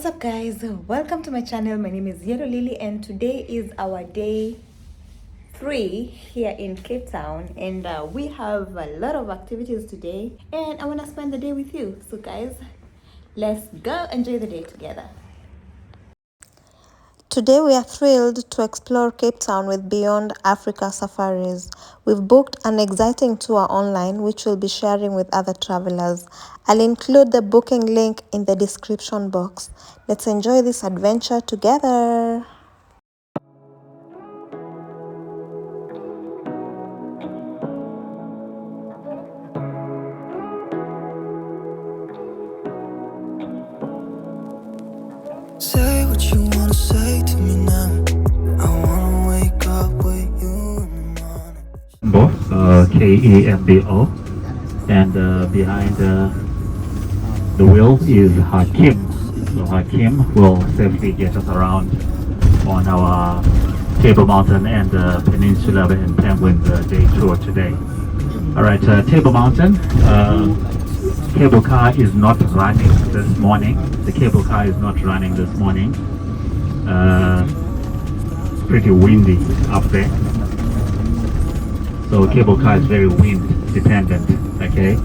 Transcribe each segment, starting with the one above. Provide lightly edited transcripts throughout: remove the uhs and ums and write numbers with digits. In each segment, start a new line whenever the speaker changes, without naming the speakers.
What's up guys, welcome to my channel. My name is Yellow Lily and today is our day 3 here in Cape Town, and we have a lot of activities today and I want to spend the day with you. So guys, let's go enjoy the day together.
Today we are thrilled to explore Cape Town with Beyond Africa Safaris. We've booked an exciting tour online which we'll be sharing with other travelers. I'll include the booking link in the description box. Let's enjoy this adventure together.
Say what you wanna say to me now. I wanna wake up with you in the morning.
Kembo, and behind the wheel is Hakim. So Hakim will safely get us around on our Table Mountain and Peninsula and Penguins day tour today. Alright, Table Mountain, cable car is not running this morning. The cable car is not running this morning. Pretty windy up there. So cable car is very wind dependent, okay?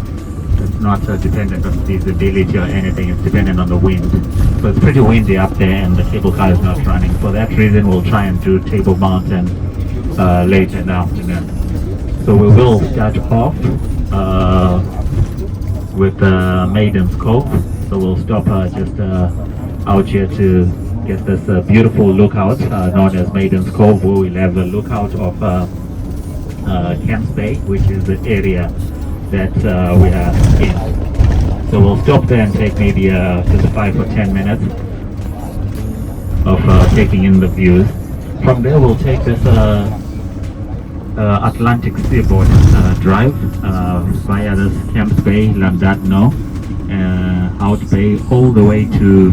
It's not dependent on visibility or anything, it's dependent on the wind. So it's pretty windy up there and the cable car is not running. For that reason we'll try and do Table Mountain later in the afternoon. So we will start off with Maiden's Cove. So we'll stop just out here to get this beautiful lookout known as Maiden's Cove, where we'll have a lookout of Camps Bay, which is the area that we are in. So we'll stop there and take maybe just 5 or 10 minutes of taking in the views. From there we'll take this Atlantic Seaboard Drive via this Camps Bay, Landadno, Out Bay, all the way to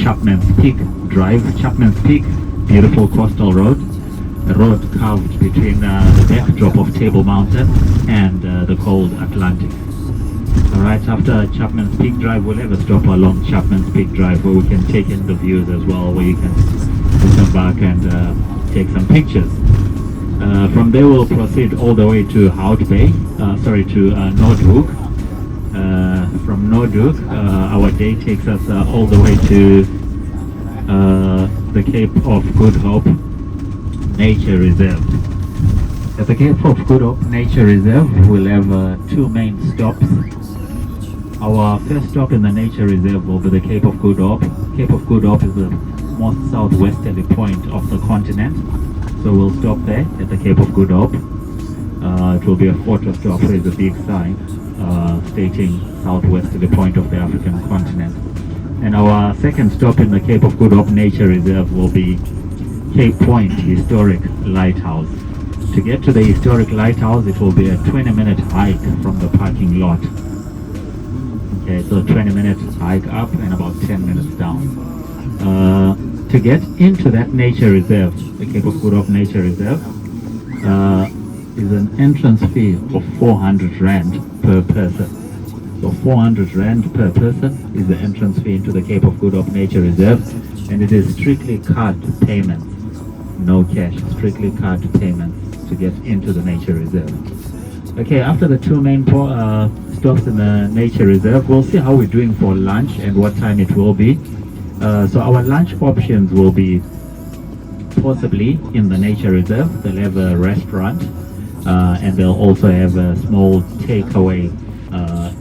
Chapman's Peak Drive. Chapman's Peak, beautiful coastal road, a road carved between the backdrop of Table Mountain and the cold Atlantic. Alright, after Chapman's Peak Drive we'll have a stop along Chapman's Peak Drive where we can take in the views as well, where you can come back and take some pictures. From there we'll proceed all the way to Noordhoek. From Noordhoek, our day takes us all the way to the Cape of Good Hope Nature Reserve. At the Cape of Good Hope Nature Reserve we'll have 2 main stops. Our first stop in the Nature Reserve will be the Cape of Good Hope. Cape of Good Hope is the most southwesterly point of the continent. So we'll stop there at the Cape of Good Hope. It will be a photo stop with a big sign stating southwesterly point of the African continent. And our second stop in the Cape of Good Hope Nature Reserve will be Cape Point Historic Lighthouse. To get to the historic lighthouse it will be a 20-minute hike from the parking lot. Okay, so 20-minute hike up and about 10 minutes down. To get into that nature reserve, the Cape of Good Hope Nature Reserve, is an entrance fee of 400 Rand per person. So 400 Rand per person is the entrance fee into the Cape of Good Hope Nature Reserve, and it is strictly card payments, no cash, strictly card payments to get into the nature reserve. Okay, after the 2 main stops in the nature reserve, we'll see how we're doing for lunch and what time it will be. So our lunch options will be possibly in the nature reserve. They'll have a restaurant and they'll also have a small takeaway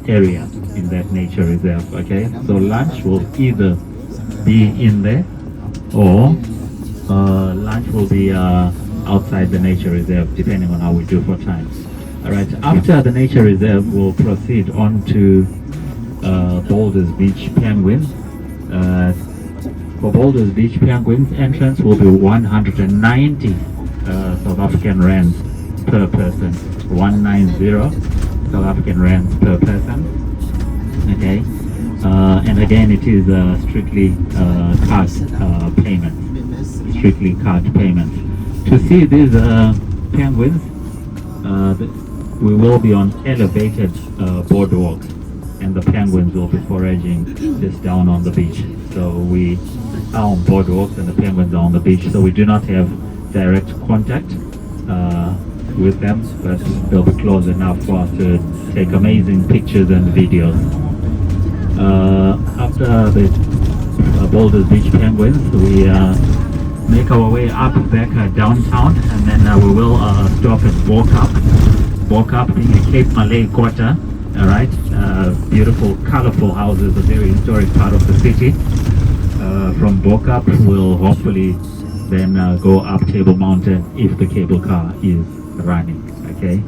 area in that nature reserve. Okay, so lunch will either be in there or lunch will be outside the nature reserve, depending on how we do for time. Alright, after the nature reserve we'll proceed on to Boulders Beach Penguins. For Boulders Beach Penguins, entrance will be 190 South African Rands per person. 190 South African Rands per person. Okay, and again it is strictly card payments. Strictly card payments. To see these penguins, we will be on elevated boardwalk. and the penguins will be foraging just down on the beach. So we are on boardwalks and the penguins are on the beach, so we do not have direct contact with them, but they'll be close enough for us to take amazing pictures and videos. After the Boulders Beach penguins, we make our way up back downtown, and then we will stop at Bokup being a Cape Malay quarter. Alright, beautiful, colorful houses, a very historic part of the city. From Bokup, we'll hopefully then go up Table Mountain if the cable car is running. Okay,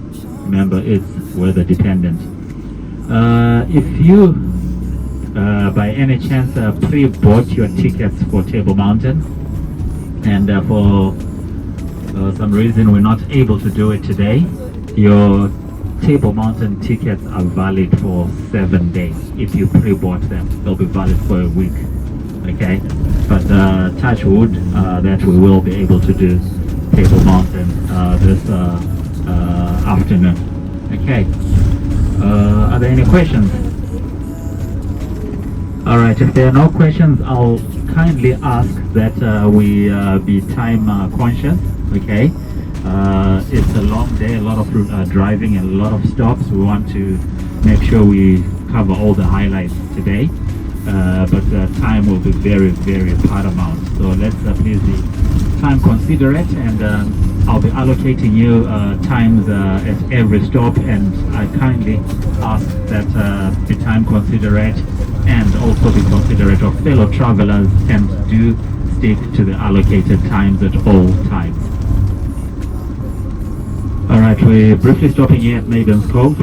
remember it's weather dependent. If you by any chance pre-bought your tickets for Table Mountain, and for some reason we're not able to do it today, your Table Mountain tickets are valid for 7 days. If you pre-bought them, they'll be valid for a week. Okay, but touch wood that we will be able to do Table Mountain this afternoon. Okay, are there any questions? Alright, if there are no questions, I'll kindly ask that we be time conscious. Okay, it's a long day, a lot of driving and a lot of stops. We want to make sure we cover all the highlights today, but time will be very, very paramount. So let's please be time considerate, and I'll be allocating you times at every stop, and I kindly ask that be time considerate and also be considerate of fellow travelers, and do stick to the allocated times at all times. Alright, we're briefly stopping here at Maiden's Cove.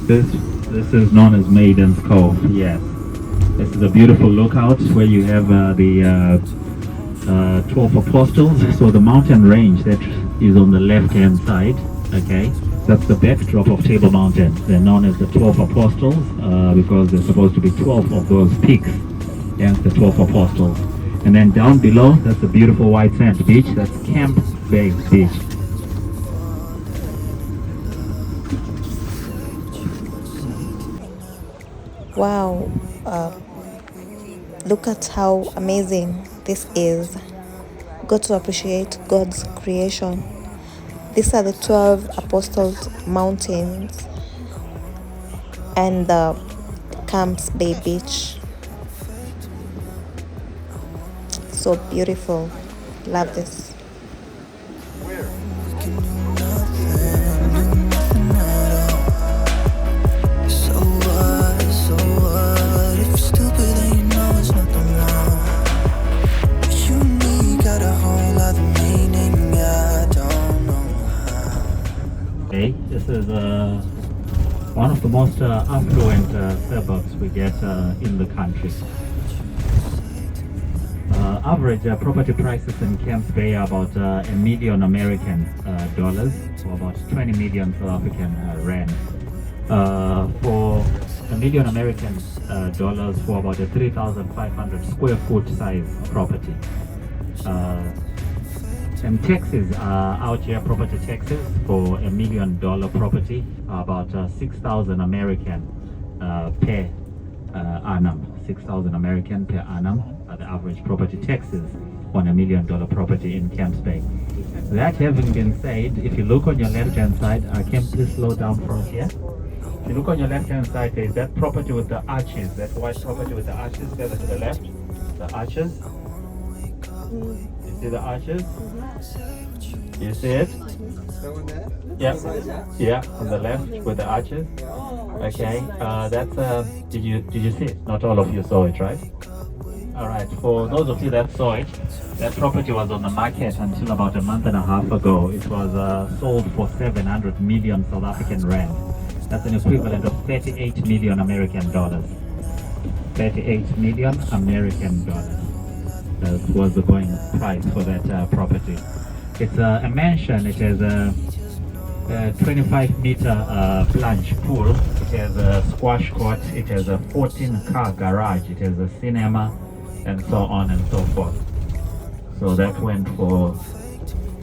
This is known as Maiden's Cove, yes. This is a beautiful lookout where you have the 12 Apostles. So the mountain range that is on the left hand side, okay, that's the backdrop of Table Mountain. They're known as the 12 Apostles because there's supposed to be 12 of those peaks, hence the 12 Apostles. And then down below, that's the beautiful white sand beach. That's Camp Bay Beach.
Wow, look at how amazing this is. Got to appreciate God's creation. These are the 12 Apostles Mountains and the Camps Bay Beach. So beautiful. Love this.
This is one of the most affluent suburbs we get in the country. Average property prices in Camps Bay are about $1 million American dollars, so about 20 million South African rand. For $1 million American dollars for about a 3,500 square foot size property. And taxes are out here, property taxes for $1 million property are about 6,000 American per annum. 6,000 American per annum are the average property taxes on $1 million property in Camps Bay. That having been said, if you look on your left hand side, can you please slow down from here? If you look on your left hand side, there is that property with the arches, that white property with the arches further to the left. The arches. You see the arches? You see it? Yeah, yeah, on the left with the arches. Okay, that's did you see it? Not all of you saw it, right? All right. For those of you that saw it, that property was on the market until about a month and a half ago. It was sold for 700 million South African rand. That's an equivalent of 38 million American dollars. 38 million American dollars. That was the going price for that property. It's a mansion. It has a 25-meter plunge pool. It has a squash court. It has a 14-car garage. It has a cinema, and so on and so forth. So that went for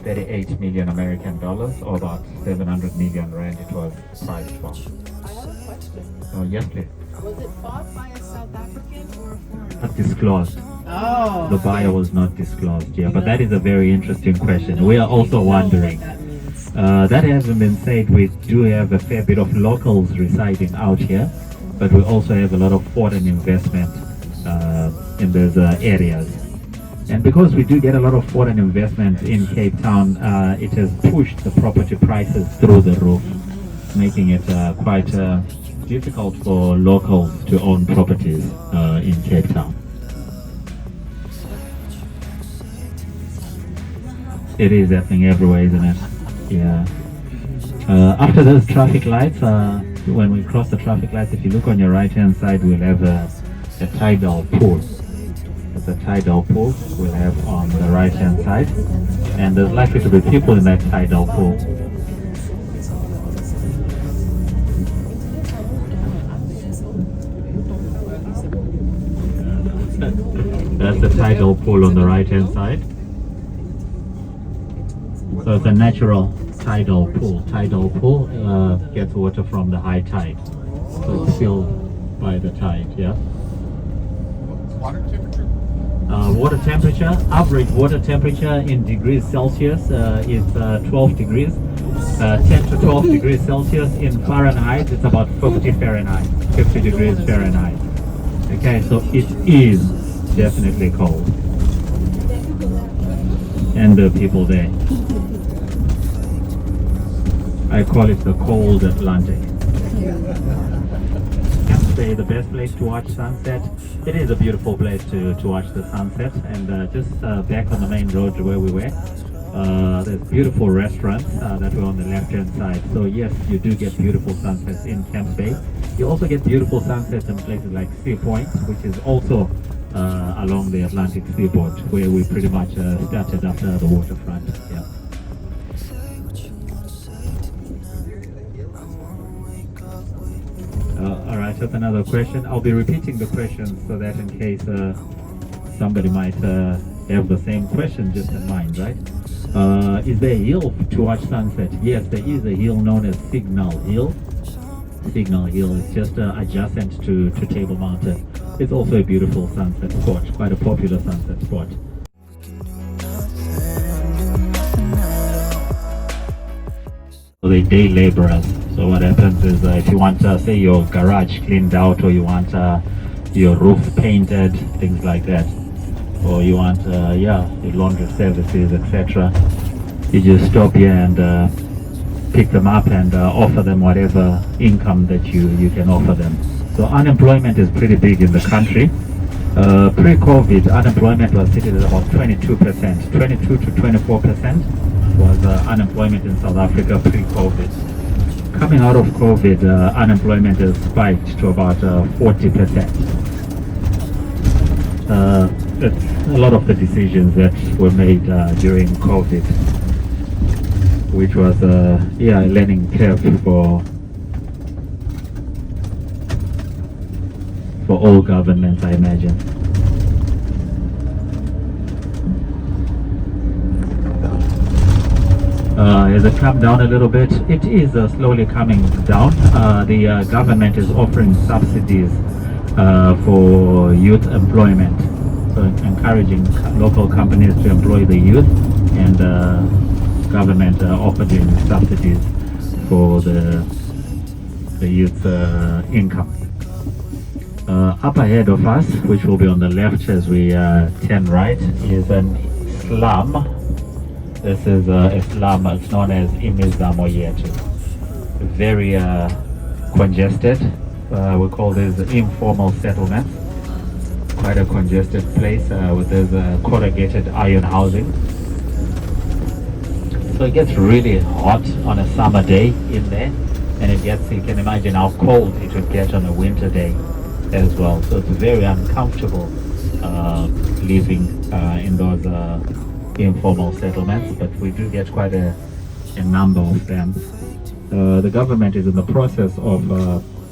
38 million American dollars, or about 700 million rand it was priced for.
I have a question.
Oh, yes, please.
Was it bought by a South African or a foreigner?
Not disclosed.
Oh.
The buyer was not disclosed, yeah, but that is a very interesting question. We are also wondering.
What that means.
That hasn't been said. We do have a fair bit of locals residing out here, but we also have a lot of foreign investment in those areas. And because we do get a lot of foreign investment in Cape Town, it has pushed the property prices through the roof, making it quite difficult for locals to own properties in Cape Town. It is happening everywhere, isn't it? Yeah. After those traffic lights, when we cross the traffic lights, if you look on your right-hand side, we'll have a tidal pool. There's a tidal pool we'll have on the right-hand side, and there's likely to be people in that tidal pool. That's the tidal pool on the right-hand side. So it's a natural tidal pool. Tidal pool gets water from the high tide. So it's filled by the tide, yeah.
Water temperature?
Water temperature, average water temperature in degrees Celsius is 12 degrees. 10 to 12 degrees Celsius. In Fahrenheit, it's about 50 Fahrenheit, 50 degrees Fahrenheit. Okay, so it is definitely cold. And the people there. I call it the cold Atlantic. Say the best place to watch sunset. It is a beautiful place to watch the sunset, and just back on the main road where we were, there's beautiful restaurants that were on the left hand side. So yes, you do get beautiful sunsets in Camps Bay. You also get beautiful sunsets in places like Viewpoints, which is also along the Atlantic seaboard, where we pretty much started after the waterfront. Yeah. All right, that's another question. I'll be repeating the questions so that in case somebody might have the same question just in mind, right? Is there a hill to watch sunset? Yes, there is a hill known as Signal Hill. Signal Hill is just adjacent to Table Mountain. It's also a beautiful sunset spot, quite a popular sunset spot. So they day laborers. So what happens is if you want, say, your garage cleaned out, or you want your roof painted, things like that, or you want, your laundry services, etc., you just stop here and pick them up and offer them whatever income that you can offer them. So unemployment is pretty big in the country. Pre-COVID, unemployment was sitting at about 22%, 22 to 24% was unemployment in South Africa pre-COVID. Coming out of COVID, unemployment has spiked to about 40%. It's a lot of the decisions that were made during COVID, which was a learning curve for all governments, I imagine. Has it come down a little bit? It is slowly coming down. The government is offering subsidies for youth employment, so encouraging local companies to employ the youth, and government offering subsidies for the youth income. Up ahead of us, which will be on the left as we turn right, is an slum. This is a slum. It's known as Imizamo Yetu. Very congested. We call this informal settlements. Quite a congested place with this corrugated iron housing. So it gets really hot on a summer day in there, and it gets, you can imagine how cold it would get on a winter day as well. So it's very uncomfortable living in those informal settlements, but we do get quite a number of them. The government is in the process of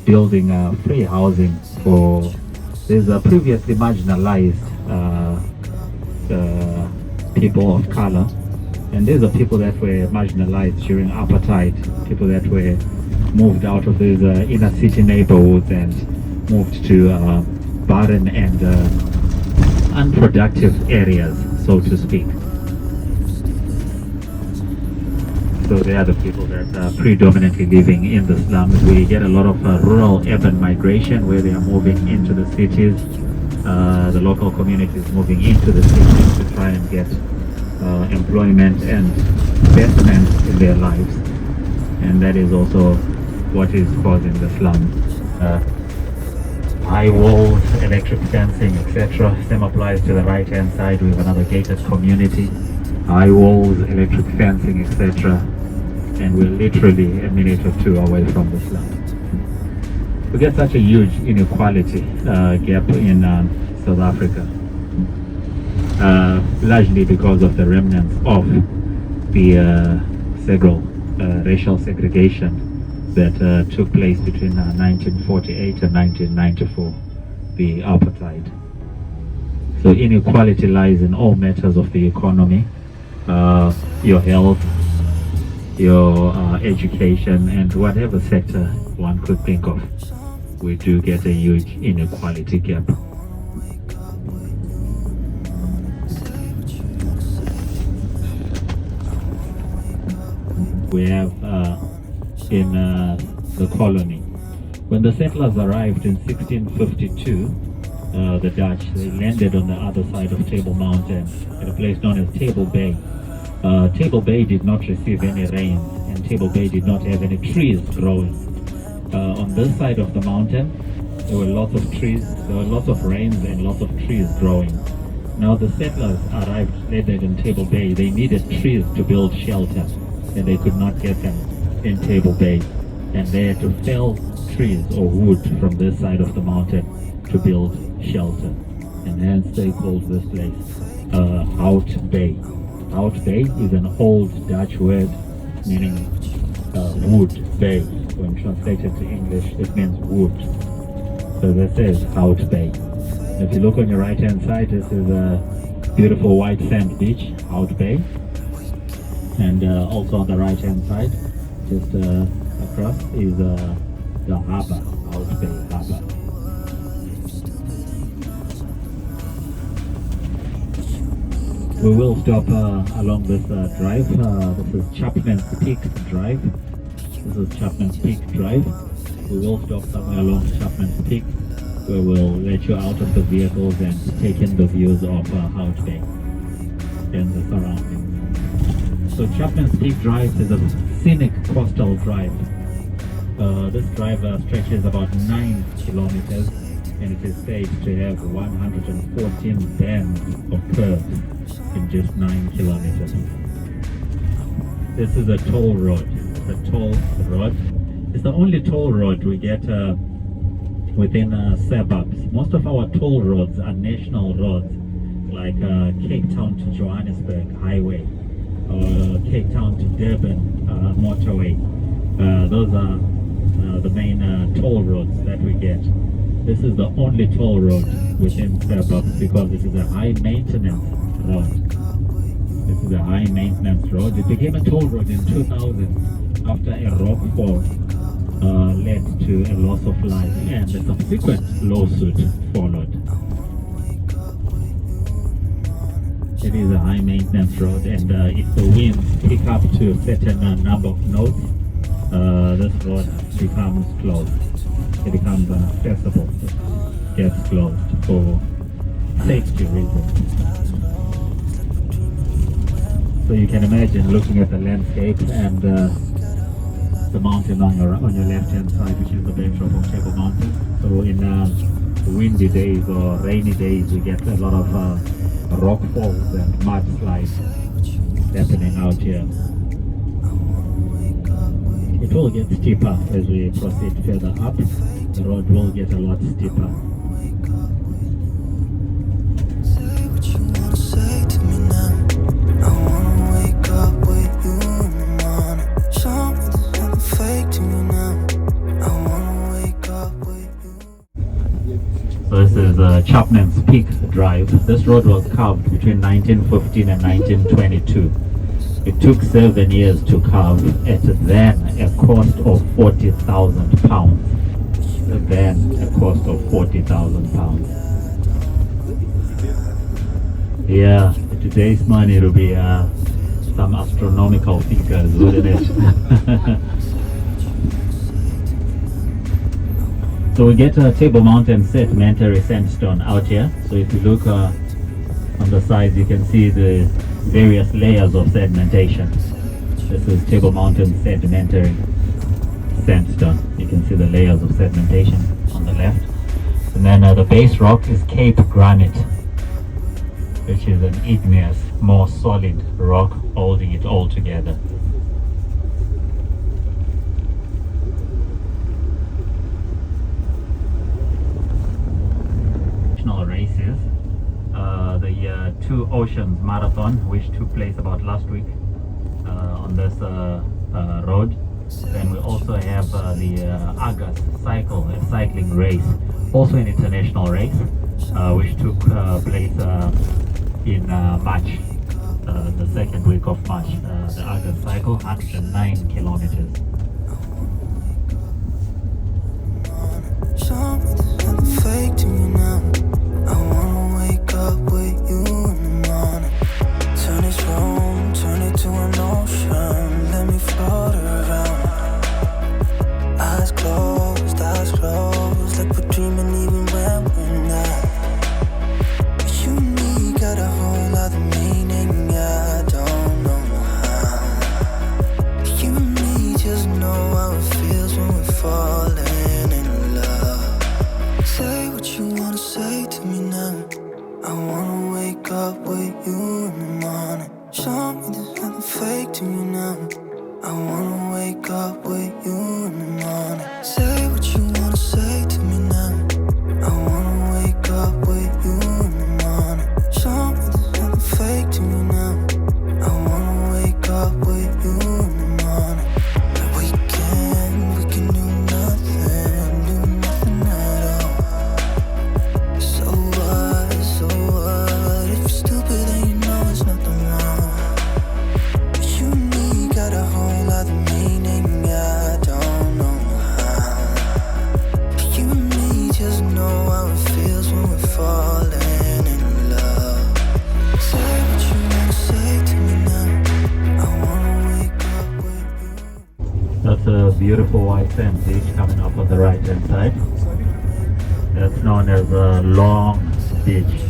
building free housing for these previously marginalized people of color. And these are people that were marginalized during apartheid, people that were moved out of these inner city neighborhoods and moved to barren and unproductive areas, so to speak. So they are the people that are predominantly living in the slums. We get a lot of rural-urban migration where they are moving into the cities. The local community is moving into the cities to try and get employment and investment in their lives. And that is also what is causing the slum. High walls, electric fencing, etc. Same applies to the right-hand side. We have another gated community. High walls, electric fencing, etc. And we're literally a minute or two away from the slum. We get such a huge inequality gap in South Africa, largely because of the remnants of the racial segregation that took place between 1948 and 1994, the apartheid. So inequality lies in all matters of the economy, your health, your education, and whatever sector one could think of. We do get a huge inequality gap. We have in the colony. When the settlers arrived in 1652, the Dutch, they landed on the other side of Table Mountain at a place known as Table Bay. Table Bay did not receive any rain, and Table Bay did not have any trees growing. On this side of the mountain, there were lots of trees, there were lots of rains and lots of trees growing. Now the settlers arrived landed in Table Bay. They needed trees to build shelter, and they could not get them in Table Bay. And they had to fell trees or wood from this side of the mountain to build shelter. And hence they called this place Hout Bay. Hout Bay is an old Dutch word meaning wood bay. When translated to English, it means wood. So this is Hout Bay. If you look on your right hand side, this is a beautiful white sand beach, Hout Bay. And also on the right hand side, just across, is the harbour, Hout Bay Harbour. We will stop along this drive. This is Chapman's Peak Drive. This is Chapman's Peak Drive. We will stop somewhere along Chapman's Peak, where we'll let you out of the vehicles and take in the views of Hout Bay and the surroundings. So Chapman's Peak Drive is a scenic coastal drive. This drive stretches about 9 kilometers, and it is said to have 114 bands of curves in just 9 kilometers. This is a toll road. The toll road. It's the only toll road we get within suburbs. Most of our toll roads are national roads, like Cape Town to Johannesburg Highway, or Cape Town to Durban motorway. Those are the main toll roads that we get. This is the only toll road within suburbs because it is a high maintenance road. This is a high maintenance road. It became a toll road in 2000 after a rock fall led to a loss of life, and a subsequent lawsuit followed. It is a high maintenance road, and if the winds pick up to a certain number of knots, this road becomes closed. It becomes inaccessible. It gets closed for safety reasons. So you can imagine looking at the landscape and the mountain on your left hand side, which is the backdrop of Table Mountain. So in windy days or rainy days, we get a lot of rock falls and mudslides happening out here. It will get steeper as we proceed further up. The road will get a lot steeper.
Say what you wanna say to me now. I wanna wake up with you in the morning. Show me there's nothing fake to me now. I wanna wake up with you.
So this is Chapman's Peak Drive. This road was carved between 1915 and 1922. It took 7 years to carve at then a cost of £40,000. Then a cost of £40,000. Yeah, today's money will be some astronomical figures, wouldn't it? So we get a Table Mountain sedimentary sandstone out here. So if you look on the sides, you can see the various layers of sedimentation. This is Table Mountain sedimentary sandstone. You can see the layers of sedimentation on the left. And then the base rock is Cape granite, which is an igneous, more solid rock holding it all together. National races, the Two Oceans Marathon, which took place about last week on this road. Then we also have the August cycle, a cycling race, also an international race, which took place in March, the second week of March. The August cycle, 109 kilometers.
Show me there's nothing fake to me now. I wanna wake up with you in the morning. Turn this room, turn it to an ocean. Let me float around. Eyes closed, like we're dreaming even when we're not. You and me got a whole other meaning, I don't know how. You and me just know how it feels when we're falling in love. Say what you wanna say to me now. I wanna wake up with you in the morning. Show me there's nothing fake to me now. I wanna wake up with you in the morning. Say what you wanna say to me now. I wanna wake up with you in the morning. Show me there's nothing fake to me now. I wanna wake up with you in the morning. We can do nothing at all. So what, if you're stupid then you know it's nothing wrong. But you and me got a whole other meaning, I don't know how. But you and me just know how it feels when we're falling in love. Say what you wanna say to me now. I wanna wake up with you.
That's a beautiful white sand beach coming up on the right hand side. That's known as a Long Beach.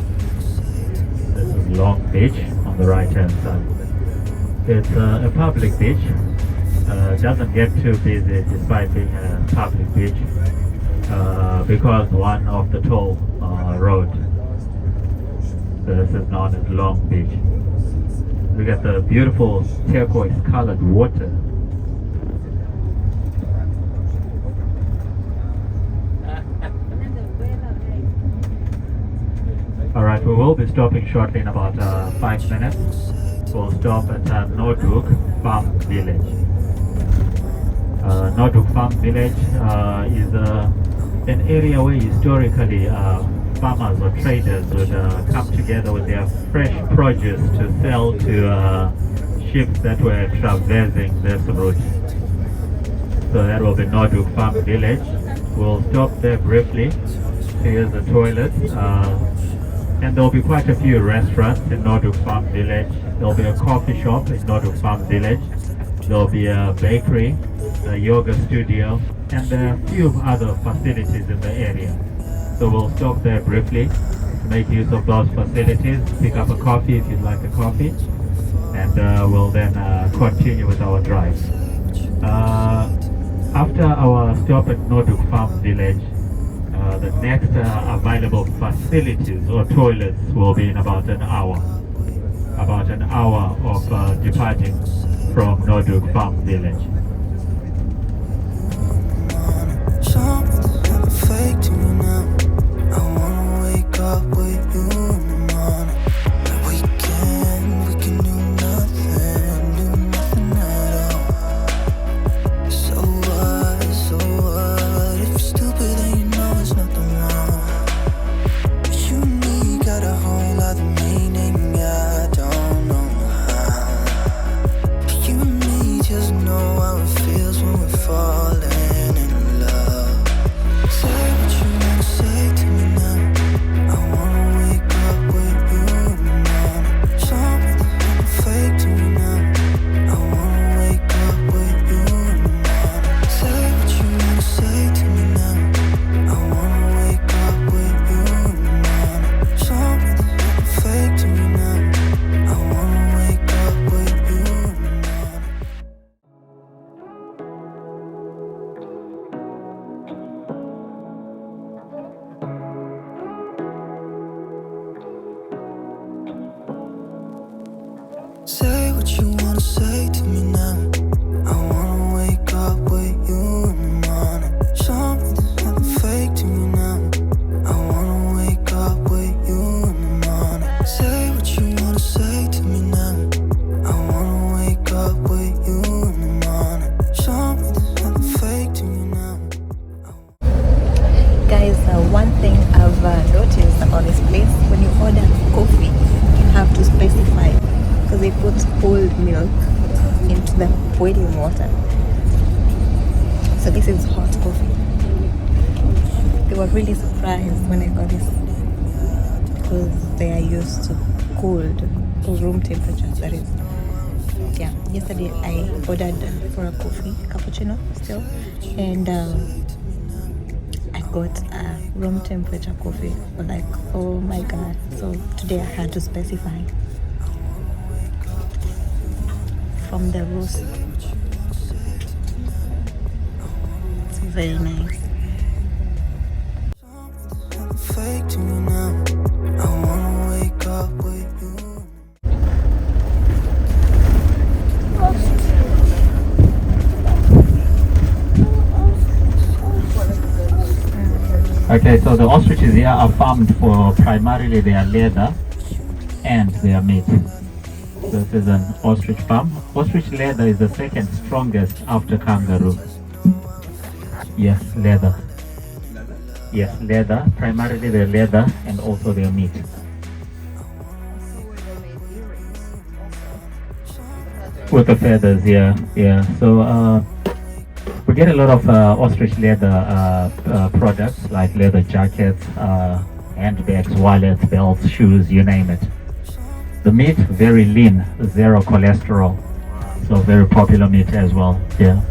This is Long Beach on the right hand side. It's a public beach. Doesn't get too busy despite being a public beach because one of the toll road. This is known as Long Beach. Look at the beautiful turquoise colored water. Alright, we will be stopping shortly in about 5 minutes. We'll stop at Noordhoek Farm Village. Noordhoek Farm Village is an area where historically farmers or traders would come together with their fresh produce to sell to ships that were traversing this route. So that will be Noordhoek Farm Village. We'll stop there briefly to use the toilets. And there'll be quite a few restaurants in Noordhoek Farm Village. There'll be a coffee shop in Noordhoek Farm Village. There'll be a bakery, a yoga studio, and a few other facilities in the area. So we'll stop there briefly to make use of those facilities, pick up a coffee if you'd like a coffee, and we'll then continue with our drive. After our stop at Noordhoek Farm Village, the next available facilities or toilets will be in about an hour. About an hour of departing from Noordhoek Farm Village.
Show me there's nothing fake to me now. I wanna wake up with you in the morning. We can do nothing at all. So what, if you're stupid then you know it's nothing wrong. But you and me got a whole other meaning, I don't know how. Say what you wanna say to me now. I wanna wake up with you in the morning. Show me there's nothing fake to me now. I wanna wake up with you in the morning. Say what you wanna say to me now. I wanna wake up with you in the morning. Show me there's nothing fake to me now.
Guys, one thing I've noticed about this place, when you order coffee, you have to specify, because they put cold milk into the boiling water. So this is hot coffee. They were really surprised when I got this, because they are used to cold, room temperature, that is. Yeah, yesterday I ordered for a coffee, cappuccino still, and I got a room temperature coffee. Like, oh my god. So today I had to specify from the roast. It's very nice.
Fake to me now. I wanna wake up with you.
Okay, so the ostriches here are farmed for primarily their leather and their meat. This is an ostrich farm. Ostrich leather is the second strongest after kangaroo. Yes, leather. Yes, leather. Primarily their leather and also their meat. With the feathers, yeah. So we get a lot of ostrich leather products like leather jackets, handbags, wallets, belts, shoes, you name it. The meat, very lean, zero cholesterol. So very popular meat as well, yeah.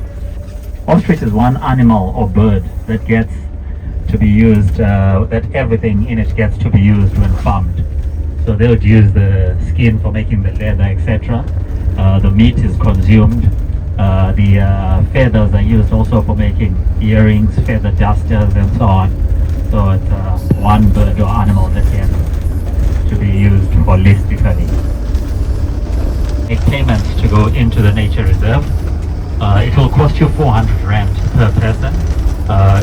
Ostrich is one animal or bird that gets to be used, that everything in it gets to be used when farmed. So they would use the skin for making the leather, etc. The meat is consumed. The feathers are used also for making earrings, feather dusters, and so on. So it's one bird or animal that gets to be used holistically. Make payments to go into the nature reserve. It will cost you 400 rand per person.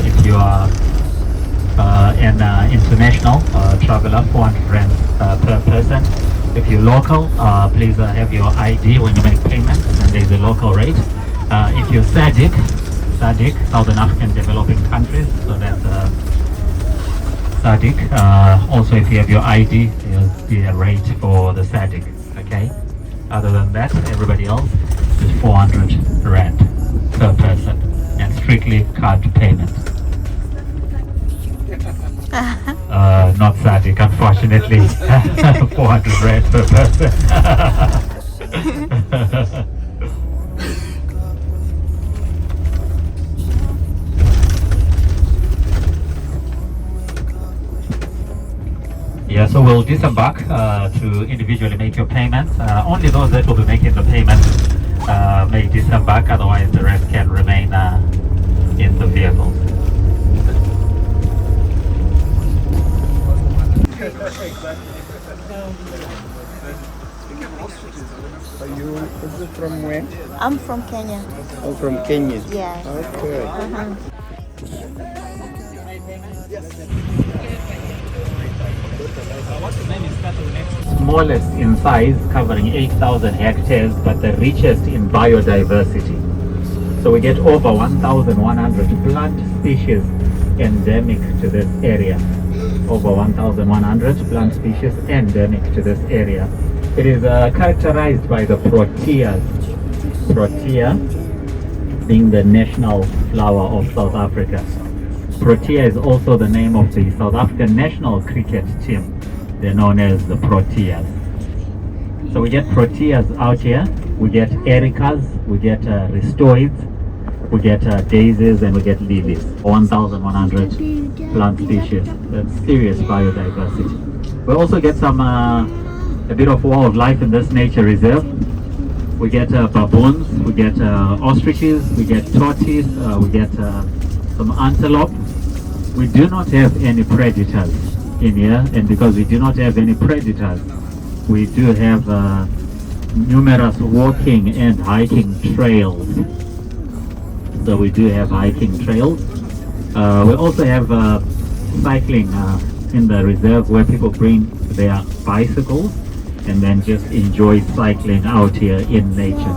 If you are an international traveler, 400 rand per person. If you're local, please have your ID when you make payments, and there's a local rate. If you're SADC, Southern African Developing Countries, so that's SADC. Also, if you have your ID, there's the rate for the SADC, okay? Other than that, everybody else is 400 rand per person, and strictly card payment. Not SADC, unfortunately. 400 rand per person. Yeah, so we'll disembark to individually make your payments. Only those that will be making the payments may disembark, otherwise the rest can remain in the vehicles.
Is it from where?
I'm from Kenya.
Oh, from Kenya.
Yeah.
Okay.
Smallest in size, covering 8,000 hectares, but the richest in biodiversity. So we get over 1,100 plant species endemic to this area. Over 1,100 plant species endemic to this area. It is characterized by the proteas. Protea being the national flower of South Africa. Protea is also the name of the South African national cricket team. They're known as the Proteas. So we get Proteas out here. We get ericas, we get ristoids, we get daisies, and we get lilies. 1,100 plant species. That's serious biodiversity. We also get some a bit of wildlife in this nature reserve. We get baboons, we get ostriches, we get tortoise, we get some antelope. We do not have any predators in here, and because we do not have any predators, we do have numerous walking and hiking trails. So we do have hiking trails. We also have cycling in the reserve where people bring their bicycles and then just enjoy cycling out here in nature.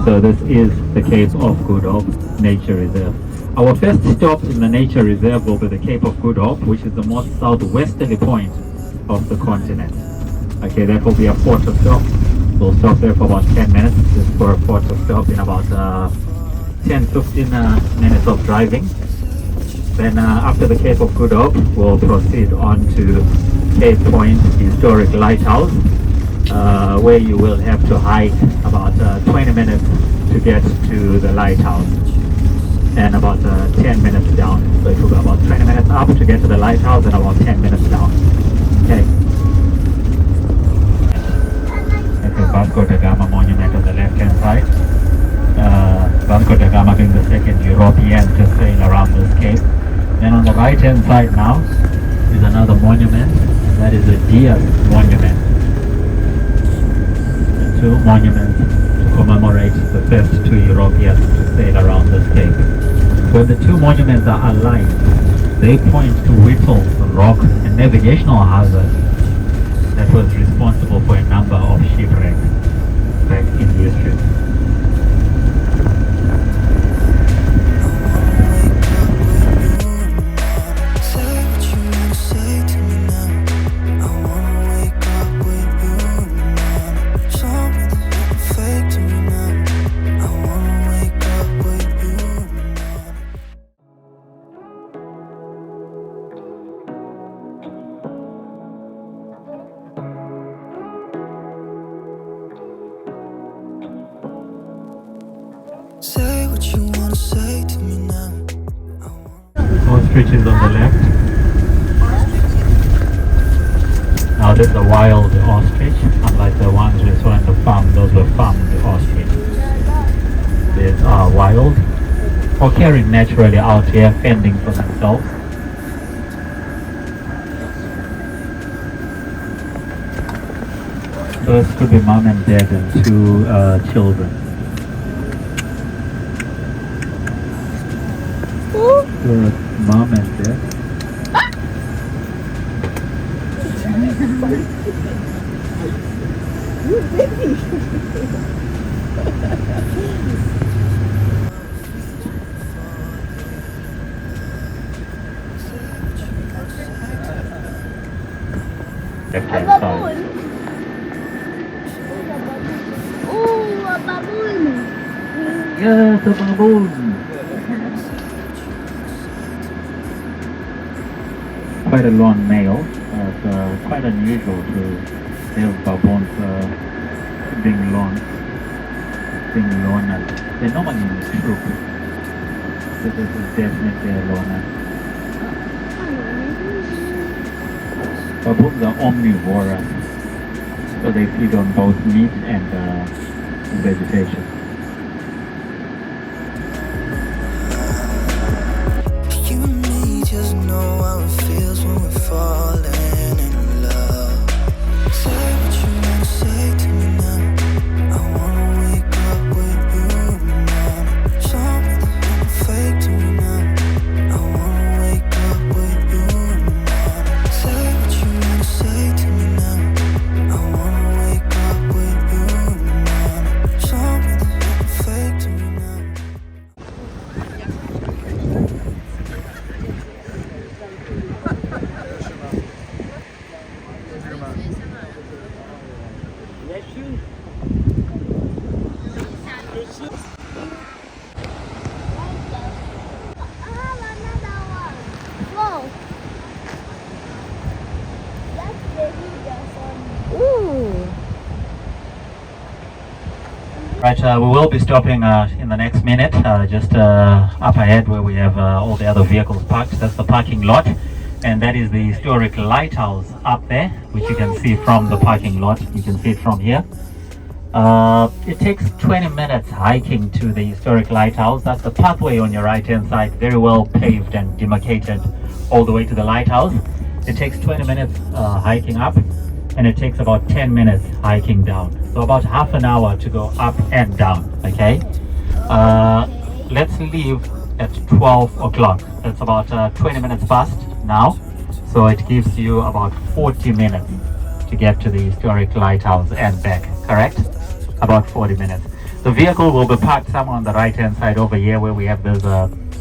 So this is the Cape of Good Hope Nature Reserve. Our first stop in the nature reserve will be the Cape of Good Hope, which is the most southwesterly point of the continent. Okay, that will be a photo stop. We'll stop there for about 10 minutes just for a photo stop in about 10-15 minutes of driving. Then after the Cape of Good Hope, we'll proceed on to Cape Point Historic Lighthouse, where you will have to hike about 20 minutes to get to the lighthouse and about 10 minutes down. So it will go about 20 minutes up to get to the lighthouse and about 10 minutes down. Okay. That's the Vasco da Gama monument on the left hand side. Vasco da Gama being the second European to sail around this cape. Then on the right hand side now is another monument, and that is a deer monument. The two monuments to commemorate the first two Europeans to sail around this cape. When the two monuments are aligned, they point to Whittle Rock, a navigational hazard that was responsible for a number of shipwrecks back in history.
Say what you wanna say to me now.
Ostrich is on the left. Now this is a wild ostrich, unlike the ones we saw in the farm. Those were farmed ostrich. These are wild, occurring naturally out here, fending for themselves. Those could be mom and dad and two children. Good mom and dad. Left-hand side.
Oh, a baboon!
Yes, a baboon. Quite a long male. It's quite unusual to have baboons being long. And they're normally in a troop. So this is definitely a loner. Baboons are omnivorous, so they feed on both meat and vegetation.
You and me just know how it feels when we're falling in love. Say what you wanna say to me now. I wanna wake up with you in the morning. Show me that you're fake to me now. I wanna wake up with you in the morning. Say what you wanna say to me now. I wanna wake up with you in the morning. Show me that you're fake to me now.
Whoa! That's the video. Ooh!
Right, we will be stopping in the next minute, just up ahead where we have all the other vehicles parked. That's the parking lot, and that is the historic lighthouse up there, which you can see from the parking lot. You can see it from here. It takes 20 minutes hiking to the historic lighthouse. That's the pathway on your right hand side, very well paved and demarcated all the way to the lighthouse. It takes 20 minutes hiking up. and it takes about 10 minutes hiking down. So about half an hour to go up and down, okay? Let's leave at 12 o'clock. That's about 20 minutes past now. So it gives you about 40 minutes to get to the historic lighthouse and back, correct? About 40 minutes. The vehicle will be parked somewhere on the right hand side over here where we have this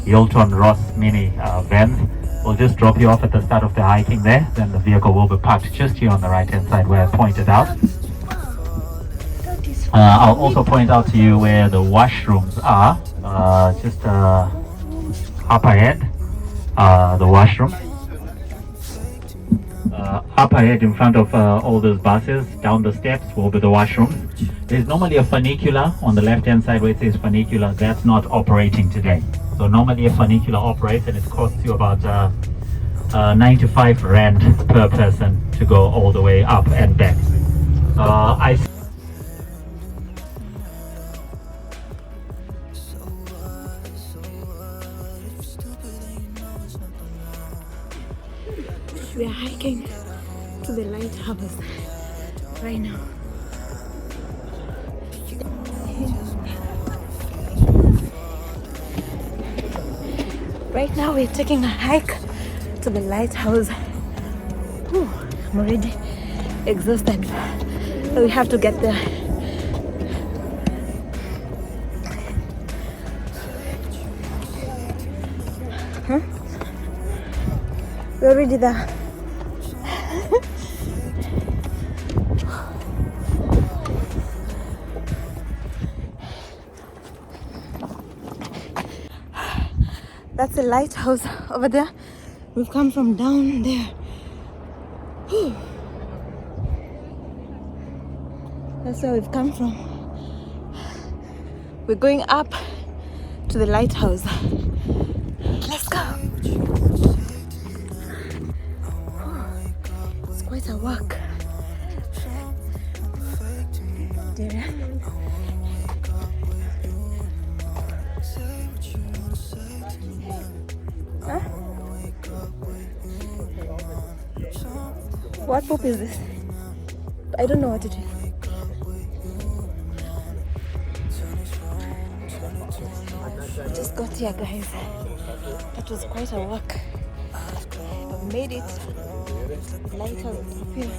Hilton Ross mini vans. We'll just drop you off at the start of the hiking there. Then the vehicle will be parked just here on the right hand side where I pointed out. I'll also point out to you where the washrooms are. Just up ahead, the washroom. Up ahead in front of all those buses, down the steps will be the washroom. There's normally a funicular on the left hand side where it says funicular. That's not operating today. So normally a funicular operates and it costs you about 95 rand per person to go all the way up and back.
We are hiking to the lighthouse right now. Right now we're taking a hike to the lighthouse. Whew, I'm already exhausted. So we have to get there. Huh? We're already there. That's the lighthouse over there. We've come from down there. Whew. That's where we've come from. We're going up to the lighthouse. Let's go. It's quite a walk. There. Huh? What poop is this? I don't know what it is. We just got here, guys. That was quite a walk. I've made it. Lighthouse up here.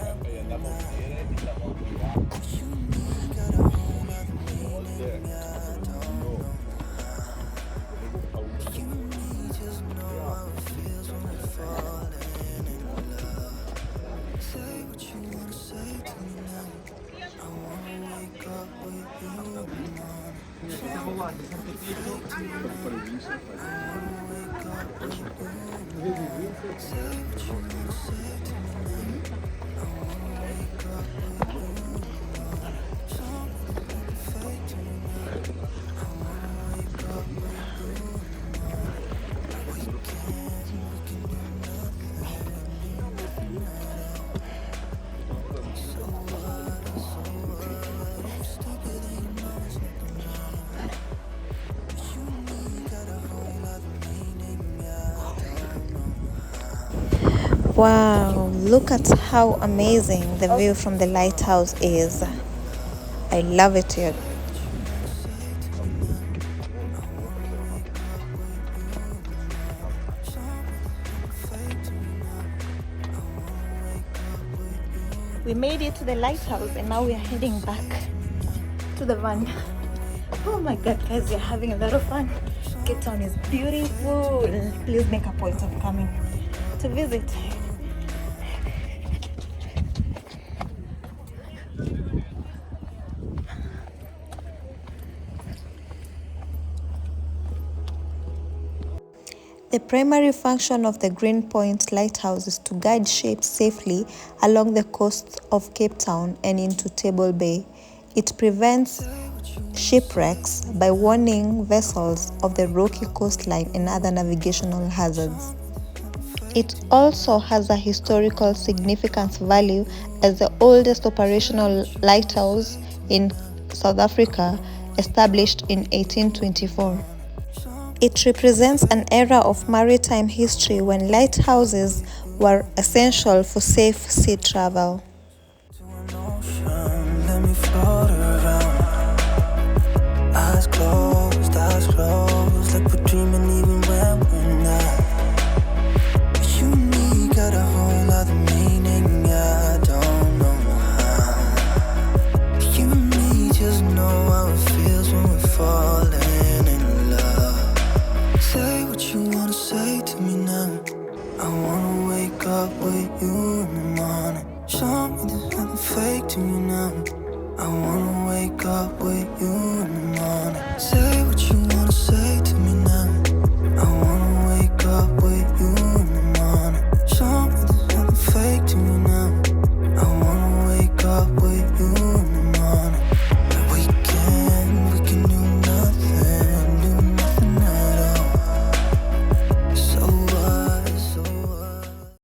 Wow, look at how amazing the view from the lighthouse is. I love it here.
We made it to the lighthouse and now we are heading back to the van. Oh my god, guys, we're having a lot of fun. Cape Town is beautiful. Please make a point of coming to visit.
The primary function of the Green Point Lighthouse is to guide ships safely along the coast of Cape Town and into Table Bay. It prevents shipwrecks by warning vessels of the rocky coastline and other navigational hazards. It also has a historical significance value as the oldest operational lighthouse in South Africa, established in 1824. It represents an era of maritime history when lighthouses were essential for safe sea travel.
say to me now? I wanna wake up with you in the morning. Show me there's nothing fake to me now. I wanna wake up with